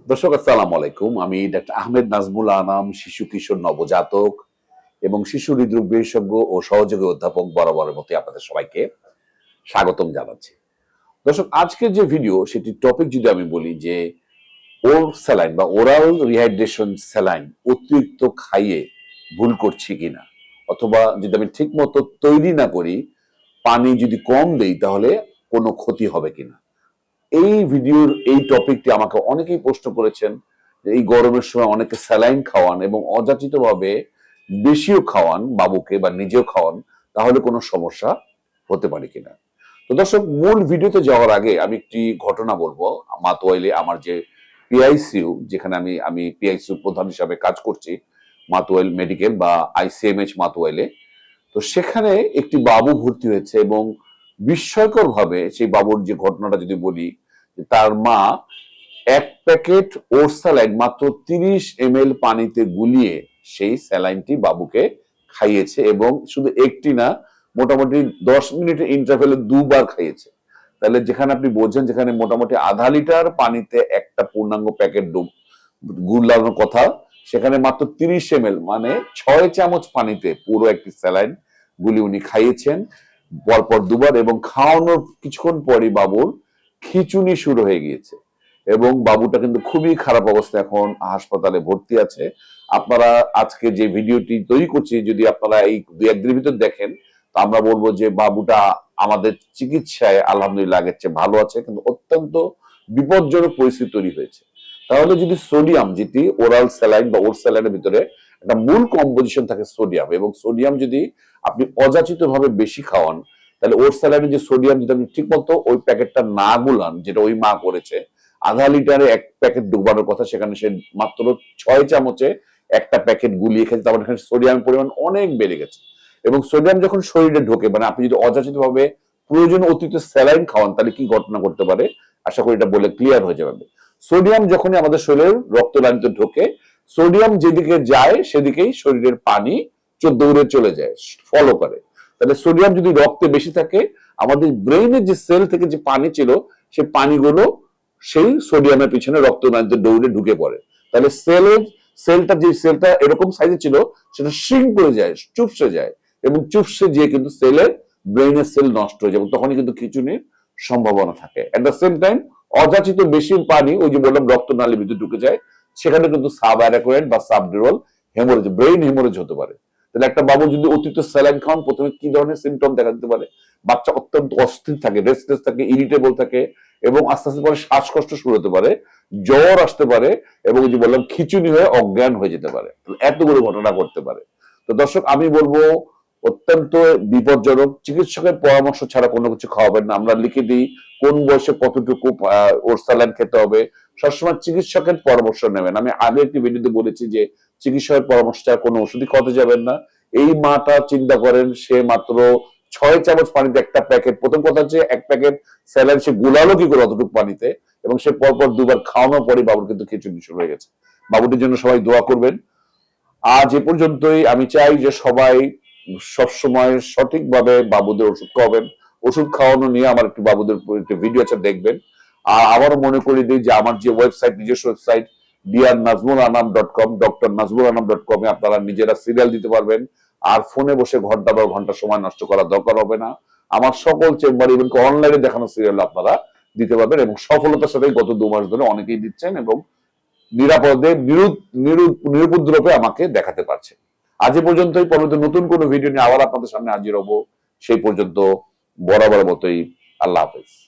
দর্শক আসসালামু আলাইকুম। আমি ডাক্তার আহমেদ নাজমুল আনাম, শিশু কিশোর নবজাতক এবং শিশু হৃদরোগ বিশেষজ্ঞ ও সহযোগী অধ্যাপক বরাবরের মতো আপনাদের সবাইকে স্বাগতম জানাচ্ছি। দর্শক আজকের যে ভিডিও সেটি টপিক যদি আমি বলি যে ওর স্যালাইন বা ওরাল রিহাইড্রেশন স্যালাইন অতিরিক্ত খাইয়ে ভুল করছি কিনা, অথবা যদি আমি ঠিক মতো তৈরি না করি, পানি যদি কম দেই তাহলে কোনো ক্ষতি হবে কিনা। এই ভিডিওর এই টপিকটি আমাকে অনেকেই প্রশ্ন করেছেন যে এই গরমের সময় অনেকে স্যালাইন খাওয়ান এবং অযাচিতভাবে বেশিও খাওয়ান বাবুকে বা নিজেও খাওয়ান, তাহলে কোনো সমস্যা হতে পারে কিনা। তো দর্শক, মূল ভিডিওতে যাওয়ার আগে আমি একটি ঘটনা বলবো। মাতোয়াইলে আমার যে পিআইসিইউ, যেখানে আমি আমি পিআইসিইউ প্রধান হিসাবে কাজ করছি, মাতোয়াইল মেডিকেল বা আইসিএমএইচ মাতোয়াইলে। তো সেখানে একটি বাবু ভর্তি হয়েছে এবং বিস্ময়কর ভাবে সেই বাবুর যে ঘটনাটা যদি বলি, তার মা এক প্যাকেট ওটস স্যালাইন মাত্র 30 ml পানিতে গুলিয়ে সেই স্যালাইনটি বাবুকে খাইয়েছে, এবং শুধু একটি না, মোটামুটি 10 মিনিটের ইন্টারভেলে দুবার খাইয়েছে। তাহলে যেখানে আপনি বোঝেন, যেখানে মোটামুটি আধা লিটার পানিতে একটা পূর্ণাঙ্গ প্যাকেট গুলানোর কথা, সেখানে মাত্র 30 ml মানে 6 চামচ পানিতে পুরো একটি স্যালাইন গুলি উনি খাইয়েছেন পরপর দুবার, এবং খাওয়ানোর কিছুক্ষণ পরই বাবুর খিঁচুনি শুরু হয়ে গিয়েছে এবং বাবুটা কিন্তু খুবই খারাপ অবস্থা, এখন হাসপাতালে ভর্তি আছে। আপনারা আজকে যে ভিডিওটি তৈরি করছি, যদি আপনারা এই 2-1 দিনের ভিতর দেখেন, তো আমরা বলবো যে বাবুটা আমাদের চিকিৎসায় আলহামদুলিল্লাহ আগের চেয়ে ভালো আছে, কিন্তু অত্যন্ত বিপজ্জনক পরিস্থিতি তৈরি হয়েছে। তাহলে যদি সোডিয়াম, যেটি ওরাল স্যালাইন বা ওর স্যালাইনের ভিতরে একটা মূল কম্পোজিশন থাকে সোডিয়াম, এবং সোডিয়াম যদি আপনি অযাচিত ভাবে বেশি খাওয়ান, তাহলে ওর স্যালাইনে যে সোডিয়াম যদি আপনি ঠিক মতো ওই প্যাকেটটা না গুলান, যেটা ওই মা করেছে, আধা লিটারে এক প্যাকেট ডুবানোর কথা, সেখানে সে মাত্র 6 চামচে একটা প্যাকেট গুলিয়ে খেয়েছে। তারপরে এখানে সোডিয়ামের পরিমাণ অনেক বেড়ে গেছে, এবং সোডিয়াম যখন শরীরে ঢোকে, মানে আপনি যদি অযাচিত ভাবে প্রয়োজন অতিরিক্ত স্যালাইন খাওয়ান, তাহলে কি ঘটনা করতে পারে, আশা করি এটা বলে ক্লিয়ার হয়ে যাবে। সোডিয়াম যখনই আমাদের শরীরের রক্তনালীতে ঢোকে, সোডিয়াম যেদিকে যায় সেদিকেই শরীরের পানি দৌড়ে চলে যায়, ফলো করে। তাহলে সোডিয়াম যদি রক্তে বেশি থাকে, আমাদের ব্রেইনের যে সেল থেকে যে পানি ছিল, সেই পানিগুলো সেই সোডিয়ামের পিছনে রক্তনালীতে দৌড়ে ঢুকে পড়ে। তাহলে সেলটা এরকম সাইজে ছিল, সেটা শ্রিঙ্ক করে যায়, চুপসে যায়, এবং চুপসে গিয়ে কিন্তু ব্রেইনের সেল নষ্ট হয়ে যায়, এবং তখনই কিন্তু খিঁচুনির সম্ভাবনা থাকে। এট দ্য সেম টাইম অযাচিত বেশি পানি, ওই যে বললাম, রক্তনালীর ভিতরে ঢুকে যায়, সেখানে কিন্তু সাব অ্যারাকোয়েড বা সাবডিউরাল হেমোরেজ, ব্রেইন হেমোরেজ হতে পারে। তাহলে একটা বাবু যদি অতিরিক্ত স্যালাইন খাওয়ান, প্রথমে কি ধরনের সিমটম দেখা দিতে পারে? বাচ্চা অত্যন্ত অস্থির থাকে, রেস্টলেস থাকে, ইরিটেবল থাকে, এবং আস্তে আস্তে পরে শ্বাসকষ্ট শুরু হতে পারে, জ্বর আসতে পারে, এবং যে বললাম খিঁচুনি হয়ে অজ্ঞান হয়ে যেতে পারে। এতগুলো ঘটনা ঘটতে পারে। তো দর্শক, আমি বলবো অত্যন্ত বিপজ্জনক, চিকিৎসকের পরামর্শ ছাড়া কোনো কিছু খাওয়াবেন না। আমরা লিখে দিই কোন বয়সে কতটুকু ওর স্যালাইন খেতে হবে, সবসময় চিকিৎসকের পরামর্শ নেবেন। আমি আগে একটি ভিডিওতে বলেছি যে চিকিৎসকের পরামর্শ ছাড়া কোনো ওষুধই খাওয়াতে যাবেন না। এই মাটা চিন্তা করেন, সে মাত্র 6 চামচ পানিতে একটা প্যাকেট, প্রথম কথা হচ্ছে এক প্যাকেট স্যালাইন সে গুলালো কি করে অতটুকু পানিতে, এবং সে পরপর দুবার খাওয়ানোর পরে বাবুর কিন্তু খিঁচুনি শুরু হয়ে গেছে। বাবুটির জন্য সবাই দোয়া করবেন। আজ এ পর্যন্তই। আমি চাই যে সবাই সবসময় সঠিকভাবে বাবুদের ওষুধ খাওয়াবেন। ওষুধ খাওয়ানো নিয়ে আমার একটি বাবুদের একটি ভিডিও আছে, দেখবেন। আর আবারও মনে করিয়ে দিই যে আমার যে ওয়েবসাইট, নিজস্ব ওয়েবসাইট drnazmulanam.com, drnazmulanam.com এ আপনারা নিজেরা সিরিয়াল দিতে পারবেন। আর ফোনে বসে ঘন্টা বা ঘন্টা সময় নষ্ট করার দরকার হবে না। আমার সকল চেম্বার, ইভেন অনলাইনে দেখানো সিরিয়াল আপনারা দিতে পারবেন, এবং সফলতার সাথে গত 2 মাস ধরে অনেকেই দিচ্ছেন, এবং নিরাপদে নিরুপদ্রবে আমাকে দেখাতে পারছে। আজ এ পর্যন্তই। পরবর্তী নতুন কোনো ভিডিও নিয়ে আবার আপনাদের সামনে হাজির হব। সেই পর্যন্ত বরাবর মতোই আল্লাহ হাফেজ।